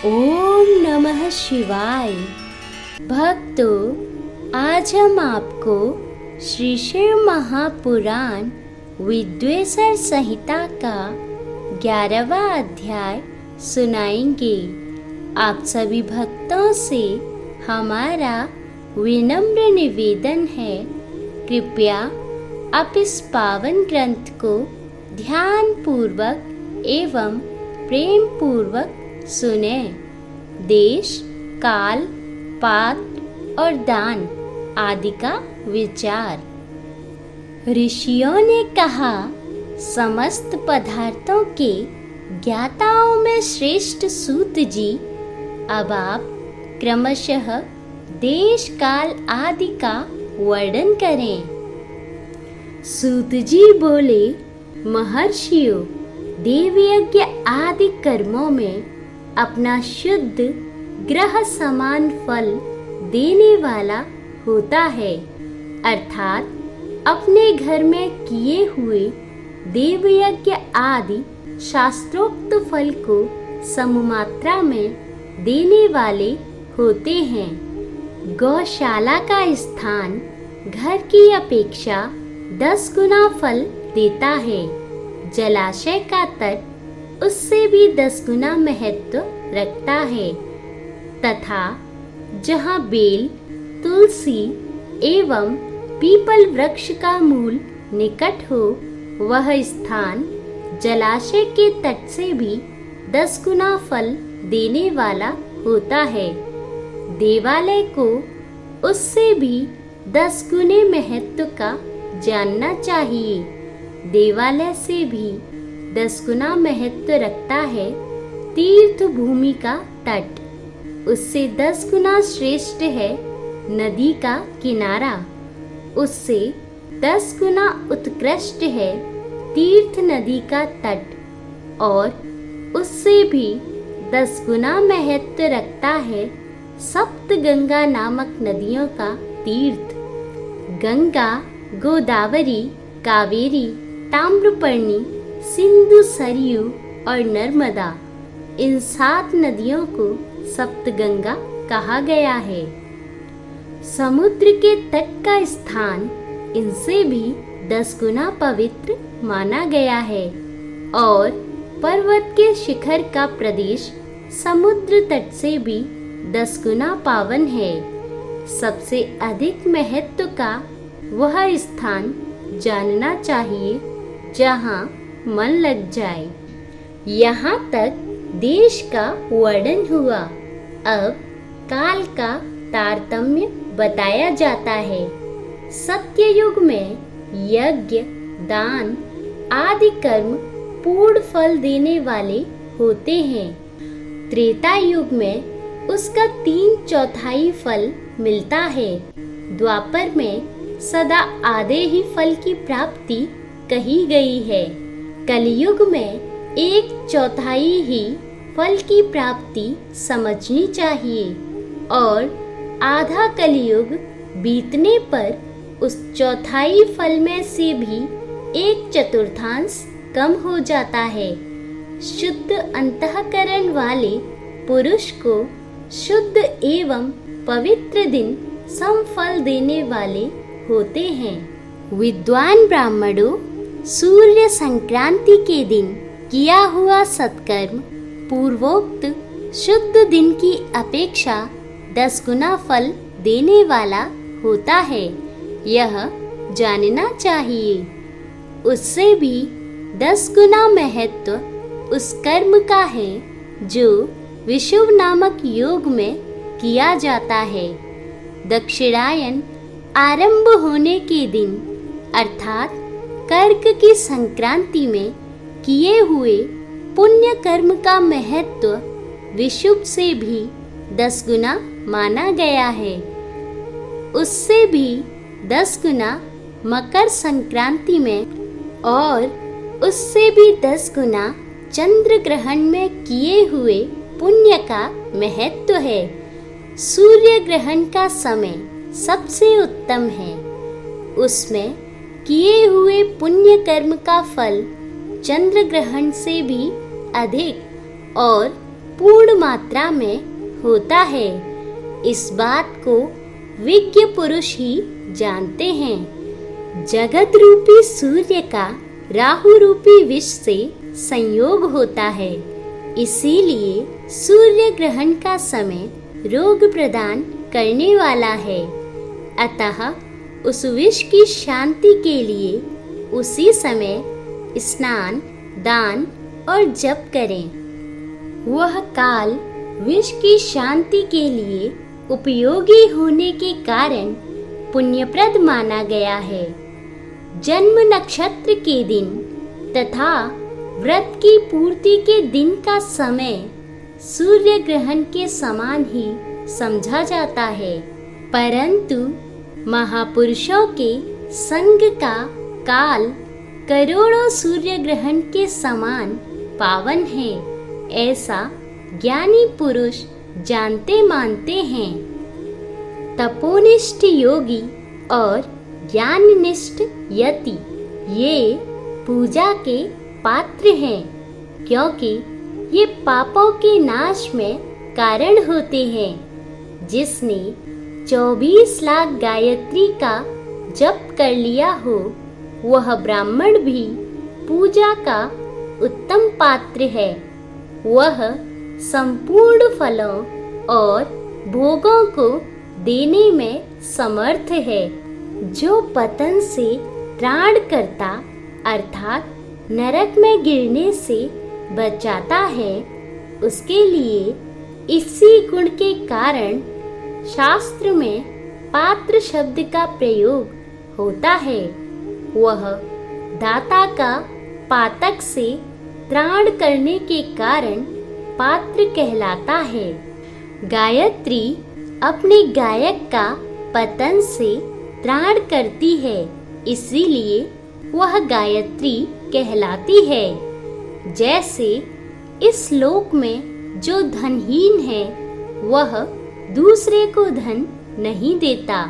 ओम नमः शिवाय। भक्तों, आज हम आपको श्री शिव महापुराण विद्वेषण संहिता का 11वां अध्याय सुनाएंगे। आप सभी भक्तों से हमारा विनम्र निवेदन है, कृपया आप इस पावन ग्रंथ को ध्यान पूर्वक एवं प्रेम पूर्वक सुने। देश, काल, पात्र और दान आदि का विचार। ऋषियों ने कहा, समस्त पदार्थों के ज्ञाताओं में श्रेष्ठ सूत जी, अब आप क्रमशः देश, काल आदि का वर्णन करें। सूत जी बोले, महर्षियों, देवयज्ञ आदि कर्मों में अपना शुद्ध ग्रह समान फल देने वाला होता है, अर्थात अपने घर में किए हुए देवयज्ञ आदि शास्त्रोक्त फल को सममात्रा में देने वाले होते हैं। गौशाला का स्थान घर की अपेक्षा 10 गुना फल देता है। जलाशय का तट उससे भी 10 गुना महत्व रखता है, तथा जहाँ बेल, तुलसी एवं पीपल वृक्ष का मूल निकट हो, वह स्थान जलाशय के तट से भी 10 गुना फल देने वाला होता है। देवालय को उससे भी 10 गुने महत्व का जानना चाहिए। देवालय से भी 10 गुना महत्व रखता है तीर्थ भूमि का तट। उससे 10 गुना श्रेष्ठ है नदी का किनारा। उससे 10 गुना उत्कृष्ट है तीर्थ नदी का तट, और उससे भी 10 गुना महत्व रखता है सप्तगंगा नामक नदियों का तीर्थ। गंगा, गोदावरी, कावेरी, ताम्रपर्णी, सिंधु, सरयू और नर्मदा, इन 7 नदियों को सप्तगंगा कहा गया है। समुद्र के तट का स्थान इनसे भी 10 गुना पवित्र माना गया है, और पर्वत के शिखर का प्रदेश समुद्र तट से भी 10 गुना पावन है। सबसे अधिक महत्व का वह स्थान जानना चाहिए जहाँ मन लग जाए। यहाँ तक देश का वर्णन हुआ। अब काल का तारतम्य बताया जाता है। सत्ययुग में यज्ञ, दान आदि कर्म पूर्ण फल देने वाले होते हैं। त्रेता युग में उसका 3/4 फल मिलता है। द्वापर में सदा आधे ही फल की प्राप्ति कही गई है। कलयुग में 1/4 ही फल की प्राप्ति समझनी चाहिए, और आधा कलयुग बीतने पर उस 1/4 फल में से भी 1/4 कम हो जाता है। शुद्ध अंतःकरण वाले पुरुष को शुद्ध एवं पवित्र दिन समफल देने वाले होते हैं। विद्वान ब्राह्मणों, सूर्य संक्रांति के दिन किया हुआ सत्कर्म पूर्वोक्त शुद्ध दिन की अपेक्षा 10 गुना फल देने वाला होता है, यह जानना चाहिए। उससे भी 10 गुना महत्व उस कर्म का है जो विषुव नामक योग में किया जाता है। दक्षिणायन आरंभ होने के दिन, अर्थात कर्क की संक्रांति में किए हुए पुण्य कर्म का महत्व विषुव से भी 10 गुना माना गया है। उससे भी 10 गुना मकर संक्रांति में, और उससे भी 10 गुना चंद्र ग्रहण में किए हुए पुण्य का महत्व है। सूर्य ग्रहण का समय सबसे उत्तम है। उसमें किए हुए पुण्य कर्म का फल चंद्र ग्रहण से भी अधिक और पूर्ण मात्रा में होता है। इस बात को विज्ञ पुरुष ही जानते हैं। जगत रूपी सूर्य का राहु रूपी विष से संयोग होता है, इसीलिए सूर्य ग्रहण का समय रोग प्रदान करने वाला है। अतः उस विष की शांति के लिए उसी समय स्नान, दान और जप करें। वह काल विष की शांति के लिए उपयोगी होने के कारण पुण्यप्रद माना गया है। जन्म नक्षत्र के दिन तथा व्रत की पूर्ति के दिन का समय सूर्य ग्रहण के समान ही समझा जाता है, परंतु महापुरुषों के संग का काल करोड़ों सूर्य ग्रहण के समान पावन है, ऐसा ज्ञानी पुरुष जानते मानते हैं। तपोनिष्ठ योगी और ज्ञाननिष्ठ यति ये पूजा के पात्र हैं, क्योंकि ये पापों के नाश में कारण होते हैं। जिसने 24 लाख गायत्री का जप कर लिया हो, वह ब्राह्मण भी पूजा का उत्तम पात्र है। वह संपूर्ण फलों और भोगों को देने में समर्थ है। जो पतन से त्राण करता अर्थात नरक में गिरने से बचाता है, उसके लिए इसी गुण के कारण शास्त्र में पात्र शब्द का प्रयोग होता है। वह दाता का पातक से त्राण करने के कारण पात्र कहलाता है। गायत्री अपने गायक का पतन से त्राण करती है, इसीलिए वह गायत्री कहलाती है। जैसे इस लोक में जो धनहीन है, वह दूसरे को धन नहीं देता।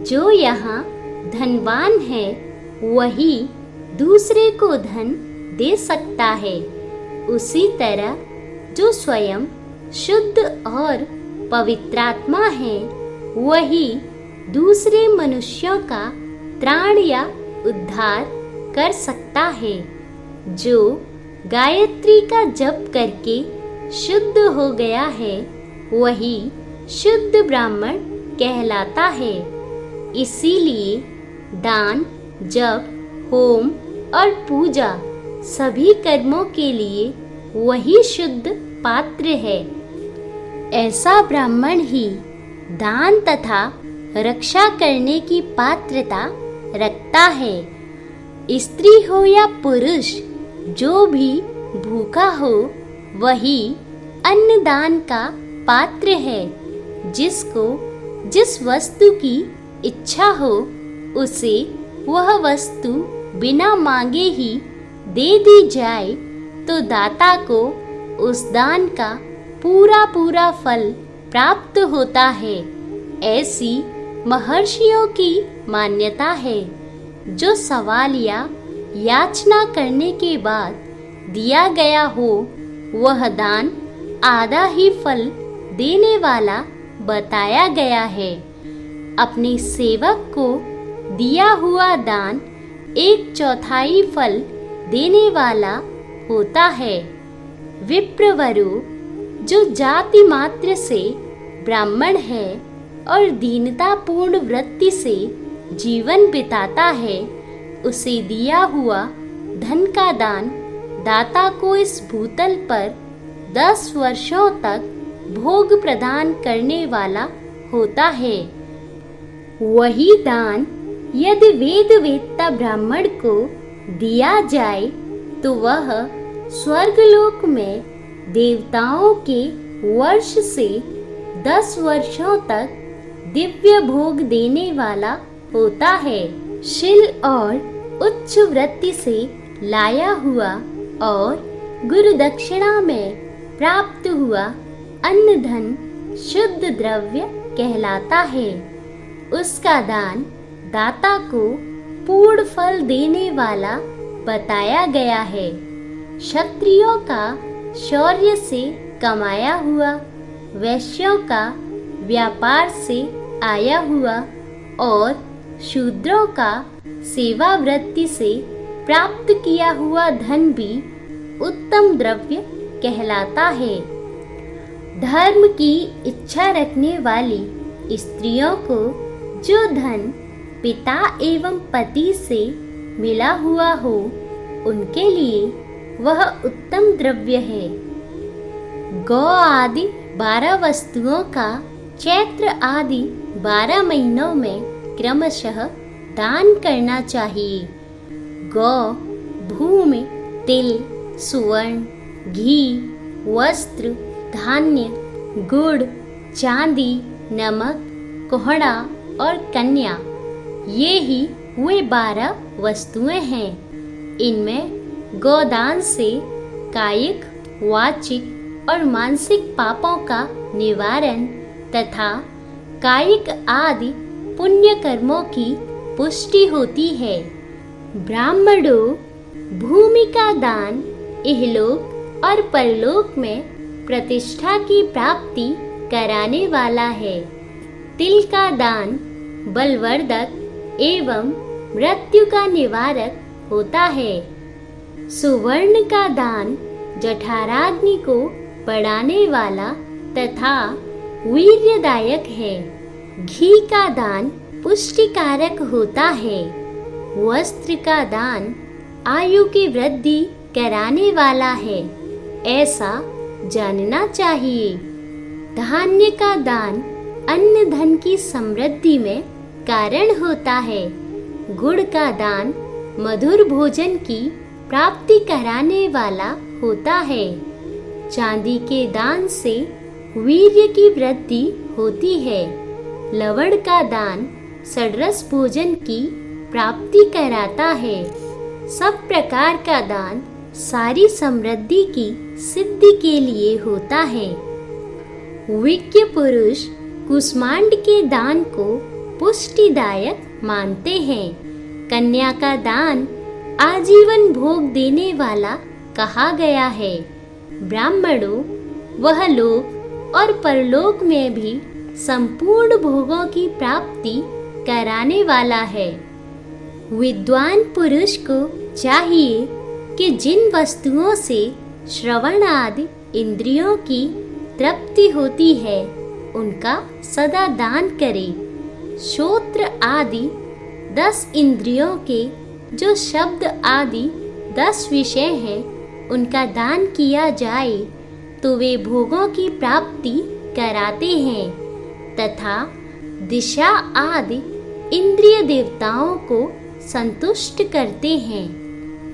जो यहाँ धनवान है, वही दूसरे को धन दे सकता है। उसी तरह जो स्वयं शुद्ध और पवित्रात्मा है, वही दूसरे मनुष्यों का त्राण या उद्धार कर सकता है। जो गायत्री का जप करके शुद्ध हो गया है, वही शुद्ध ब्राह्मण कहलाता है। इसीलिए दान, जप, होम और पूजा सभी कर्मों के लिए वही शुद्ध पात्र है। ऐसा ब्राह्मण ही दान तथा रक्षा करने की पात्रता रखता है। स्त्री हो या पुरुष, जो भी भूखा हो, वही अन्नदान का पात्र है। जिसको जिस वस्तु की इच्छा हो, उसे वह वस्तु बिना मांगे ही दे दी जाए, तो दाता को उस दान का पूरा पूरा फल प्राप्त होता है। ऐसी महर्षियों की मान्यता है। जो सवाल या याचना करने के बाद दिया गया हो, वह दान आधा ही फल देने वाला बताया गया है। अपने सेवक को दिया हुआ दान 1/4 फल देने वाला होता है। विप्रवरु जो जाति मात्र से ब्राह्मण है और दीनता पूर्ण वृत्ति से जीवन बिताता है, उसे दिया हुआ धन का दान दाता को इस भूतल पर 10 वर्षों तक भोग प्रदान करने वाला होता है। वही दान यदि वेद वेत्ता ब्राह्मण को दिया जाए, तो वह स्वर्गलोक में देवताओं के वर्ष से 10 वर्षों तक दिव्य भोग देने वाला होता है। शील और उच्च वृत्ति से लाया हुआ और गुरु दक्षिणा में प्राप्त हुआ अन्न धन शुद्ध द्रव्य कहलाता है। उसका दान दाता को पूर्ण फल देने वाला बताया गया है। क्षत्रियों का शौर्य से कमाया हुआ, वैश्यों का व्यापार से आया हुआ और शूद्रों का सेवा वृत्ति से प्राप्त किया हुआ धन भी उत्तम द्रव्य कहलाता है। धर्म की इच्छा रखने वाली स्त्रियों को जो धन पिता एवं पति से मिला हुआ हो, उनके लिए वह उत्तम द्रव्य है। गौ आदि 12 वस्तुओं का चैत्र आदि 12 महीनों में क्रमशः दान करना चाहिए। गौ, भूमि, तिल, सुवर्ण, घी, वस्त्र, धान्य, गुड़, चांदी, नमक, कोहड़ा और कन्या, ये ही वे 12 वस्तुएं हैं। इनमें गोदान से कायिक, वाचिक और मानसिक पापों का निवारण तथा कायिक आदि पुण्य कर्मों की पुष्टि होती है। ब्राह्मणों, भूमि का दान इहलोक और परलोक में प्रतिष्ठा की प्राप्ति कराने वाला है। तिल का दान बलवर्धक एवं मृत्यु का निवारक होता है। सुवर्ण का दान जठराग्नि को बढ़ाने वाला तथा वीर्यदायक है। घी का दान पुष्टिकारक होता है। वस्त्र का दान आयु की वृद्धि कराने वाला है, ऐसा जानना चाहिए। धान्य का दान अन्न धन की समृद्धि में कारण होता है। गुड़ का दान मधुर भोजन की प्राप्ति कराने वाला होता है। चांदी के दान से वीर्य की वृद्धि होती है। लवण का दान षड्रस भोजन की प्राप्ति कराता है। सब प्रकार का दान सारी समृद्धि की सिद्धि के लिए होता है। विज्ञ पुरुष कुष्मांड के दान को पुष्टिदायक मानते हैं। कन्या का दान आजीवन भोग देने वाला कहा गया है। ब्राह्मणों, वह लोक और परलोक में भी संपूर्ण भोगों की प्राप्ति कराने वाला है। विद्वान पुरुष को चाहिए कि जिन वस्तुओं से श्रवण आदि इंद्रियों की तृप्ति होती है, उनका सदा दान करे। श्रोत्र आदि 10 इंद्रियों के जो शब्द आदि 10 विषय हैं, उनका दान किया जाए तो वे भोगों की प्राप्ति कराते हैं तथा दिशा आदि इंद्रिय देवताओं को संतुष्ट करते हैं।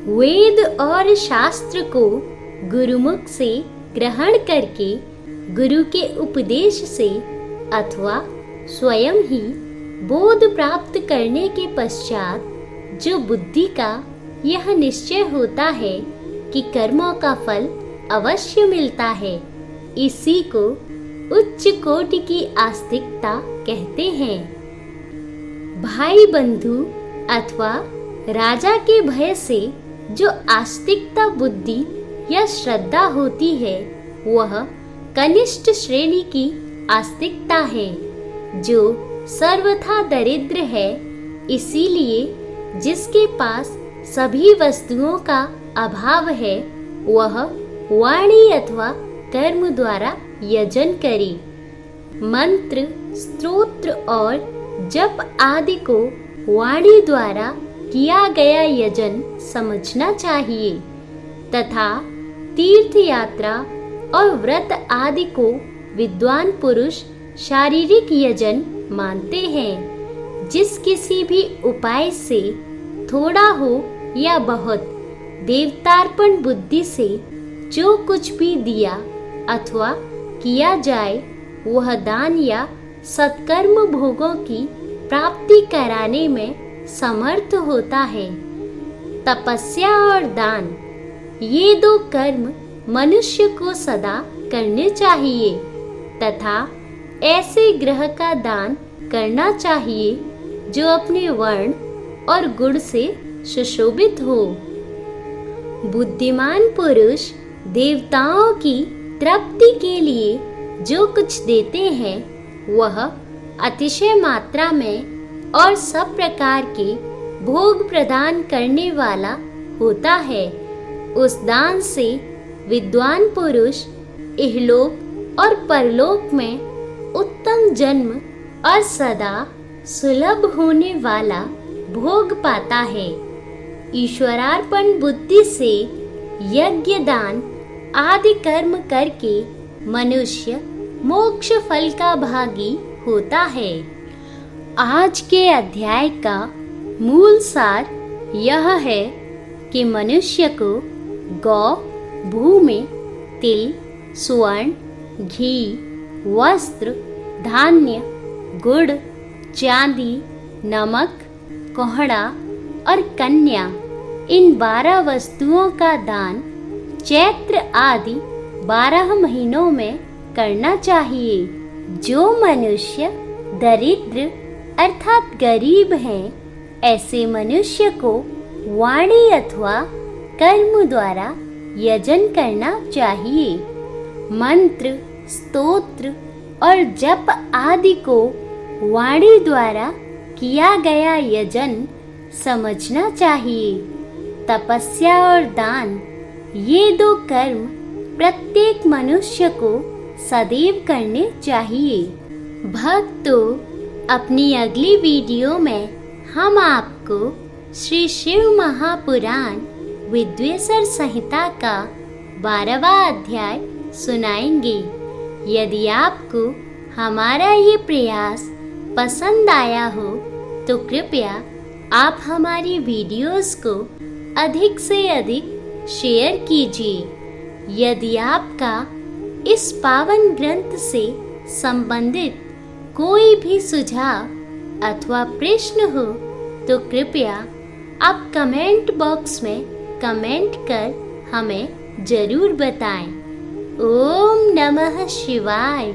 वेद और शास्त्र को गुरुमुख से ग्रहण करके गुरु के उपदेश से अथवा स्वयं ही बोध प्राप्त करने के पश्चात जो बुद्धि का यह निश्चय होता है कि कर्मों का फल अवश्य मिलता है, इसी को उच्च कोटि की आस्तिकता कहते हैं। भाई बंधु अथवा राजा के भय से जो आस्तिकता बुद्धि या श्रद्धा होती है, वह कनिष्ठ श्रेणी की आस्तिकता है, जो सर्वथा दरिद्र है। इसीलिए जिसके पास सभी वस्तुओं का अभाव है, वह वाणी अथवा कर्म द्वारा यजन करे। मंत्र, स्तोत्र और जप आदि को वाणी द्वारा किया गया यजन समझना चाहिए तथा तीर्थ यात्रा और व्रत आदि को विद्वान पुरुष शारीरिक यजन मानते हैं। जिस किसी भी उपाय से थोड़ा हो या बहुत देवतार्पण बुद्धि से जो कुछ भी दिया अथवा किया जाए, वह दान या सत्कर्म भोगों की प्राप्ति कराने में समर्थ होता है। तपस्या और दान, ये 2 कर्म मनुष्य को सदा करने चाहिए तथा ऐसे ग्रह का दान करना चाहिए जो अपने वर्ण और गुण से सुशोभित हो। बुद्धिमान पुरुष देवताओं की तृप्ति के लिए जो कुछ देते हैं वह अतिशय मात्रा में और सब प्रकार के भोग प्रदान करने वाला होता है। उस दान से विद्वान पुरुष इहलोक और परलोक में उत्तम जन्म और सदा सुलभ होने वाला भोग पाता है। ईश्वरार्पण बुद्धि से यज्ञ दान आदि कर्म करके मनुष्य मोक्ष फल का भागी होता है। आज के अध्याय का मूल सार यह है कि मनुष्य को गौ, भूमि, तिल, स्वर्ण, घी, वस्त्र, धान्य, गुड़, चांदी, नमक, कोहड़ा और कन्या इन 12 वस्तुओं का दान चैत्र आदि 12 महीनों में करना चाहिए। जो मनुष्य दरिद्र अर्थात गरीब हैं, ऐसे मनुष्य को वाणी अथवा कर्म द्वारा यजन करना चाहिए। मंत्र, स्तोत्र और जप आदि को वाणी द्वारा किया गया यजन समझना चाहिए। तपस्या और दान ये 2 कर्म प्रत्येक मनुष्य को सदैव करने चाहिए। भक्तों, अपनी अगली वीडियो में हम आपको श्री शिव महापुराण विद्वेषर संहिता का 12वां अध्याय सुनाएंगे। यदि आपको हमारा ये प्रयास पसंद आया हो तो कृपया आप हमारी वीडियोस को अधिक से अधिक शेयर कीजिए। यदि आपका इस पावन ग्रंथ से संबंधित कोई भी सुझाव अथवा प्रश्न हो तो कृपया आप कमेंट बॉक्स में कमेंट कर हमें जरूर बताएं। ओम नमः शिवाय।